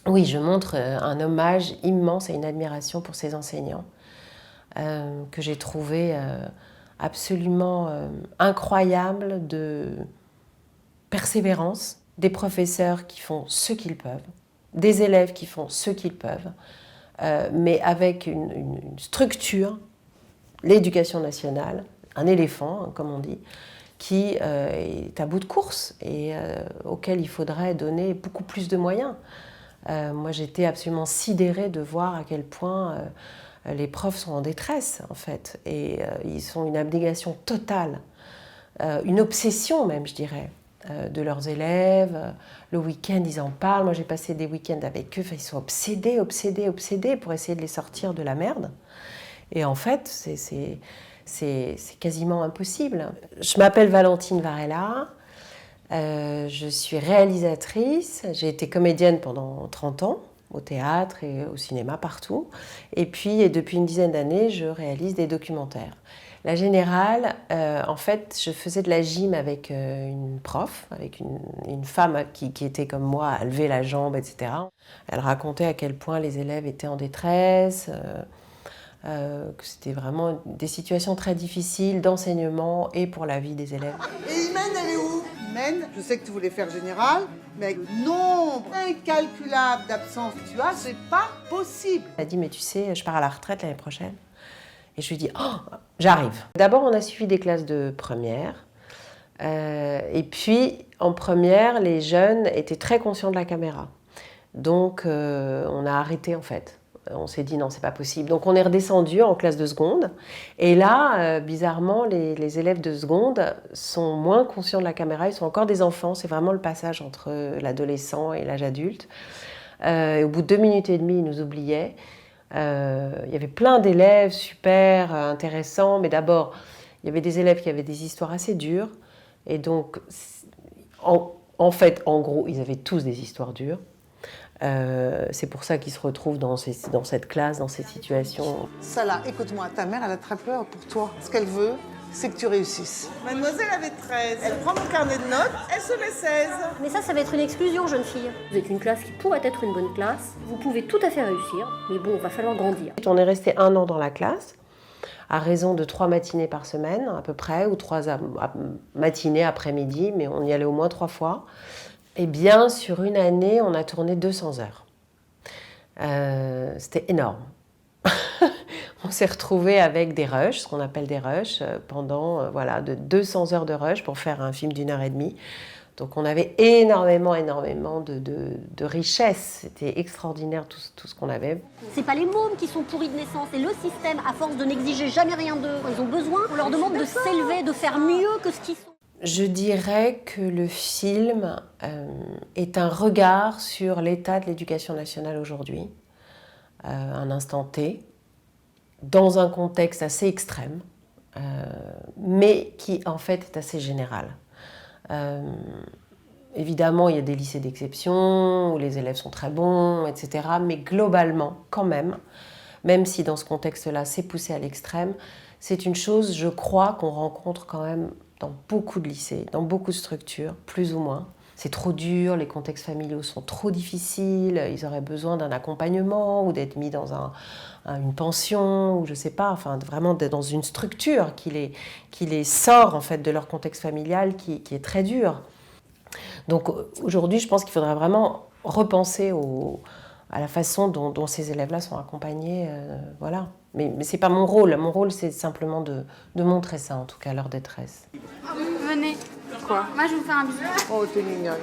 Oui, je montre un hommage immense et une admiration pour ces enseignants que j'ai trouvé absolument incroyable de persévérance, des professeurs qui font ce qu'ils peuvent, des élèves qui font ce qu'ils peuvent, mais avec une structure, l'éducation nationale, un éléphant, hein, comme on dit, qui est à bout de course et auquel il faudrait donner beaucoup plus de moyens. Moi, j'étais absolument sidérée de voir à quel point les profs sont en détresse, en fait, et ils ont une abnégation totale, une obsession même, je dirais, de leurs élèves. Le week-end, ils en parlent. Moi, j'ai passé des week-ends avec eux. Enfin, ils sont obsédés, obsédés, obsédés pour essayer de les sortir de la merde. Et en fait, c'est quasiment impossible. Je m'appelle Valentine Varela. Je suis réalisatrice, j'ai été comédienne pendant 30 ans, au théâtre et au cinéma, partout. Et puis, depuis une dizaine d'années, je réalise des documentaires. La Générale, en fait, je faisais de la gym avec une prof, avec une femme qui était comme moi, à lever la jambe, etc. Elle racontait à quel point les élèves étaient en détresse, que c'était vraiment des situations très difficiles d'enseignement et pour la vie des élèves. Et Imen, elle est où? Imen, je sais que tu voulais faire général, mais avec le nombre incalculable d'absences que tu as, c'est pas possible. Elle a dit, mais tu sais, je pars à la retraite l'année prochaine. Et je lui dis, oh, j'arrive. D'abord, on a suivi des classes de première. Et puis, en première, les jeunes étaient très conscients de la caméra. Donc, on a arrêté, en fait. On s'est dit, non, c'est pas possible. Donc, on est redescendu en classe de seconde. Et là, bizarrement, les élèves de seconde sont moins conscients de la caméra. Ils sont encore des enfants. C'est vraiment le passage entre l'adolescent et l'âge adulte. Et au bout de 2 minutes et demie, ils nous oubliaient. Il y avait plein d'élèves super intéressants. Mais d'abord, il y avait des élèves qui avaient des histoires assez dures. Et donc, en fait, en gros, ils avaient tous des histoires dures. C'est pour ça qu'ils se retrouvent dans cette classe, dans cette situation. Salah, écoute-moi, ta mère, elle a très peur pour toi. Ce qu'elle veut, c'est que tu réussisses. Mademoiselle avait 13. Elle prend mon carnet de notes, elle se met 16. Mais ça va être une exclusion, jeune fille. Vous êtes une classe qui pourrait être une bonne classe. Vous pouvez tout à fait réussir, mais bon, il va falloir grandir. On est resté 1 an dans la classe, à raison de 3 matinées par semaine, à peu près, ou 3 matinées après-midi, mais on y allait au moins 3 fois. Eh bien, sur une année, on a tourné 200 heures. C'était énorme. On s'est retrouvés avec des rushs, ce qu'on appelle des rushs, pendant voilà, de 200 heures de rush pour faire un film d'1 heure et demie. Donc on avait énormément de richesses. C'était extraordinaire tout ce qu'on avait. C'est pas les mômes qui sont pourris de naissance, c'est le système, à force de n'exiger jamais rien d'eux. Ils ont besoin, on leur demande de s'élever, de faire mieux que ce qu'ils sont. Je dirais que le film est un regard sur l'état de l'éducation nationale aujourd'hui, un instant T, dans un contexte assez extrême, mais qui en fait est assez général. Évidemment, il y a des lycées d'exception où les élèves sont très bons, etc. Mais globalement, quand même si dans ce contexte-là, c'est poussé à l'extrême, c'est une chose, je crois, qu'on rencontre quand même dans beaucoup de lycées, dans beaucoup de structures, plus ou moins. C'est trop dur, les contextes familiaux sont trop difficiles, ils auraient besoin d'un accompagnement ou d'être mis dans une pension, ou je sais pas, enfin vraiment d'être dans une structure qui les sort en fait de leur contexte familial qui est très dur. Donc aujourd'hui, je pense qu'il faudrait vraiment repenser à la façon dont ces élèves-là sont accompagnés. Voilà. Mais ce n'est pas mon rôle. Mon rôle, c'est simplement de montrer ça, en tout cas, leur détresse. Venez. Quoi? Moi, je vais vous faire un bisou. Oh, t'es mignonne.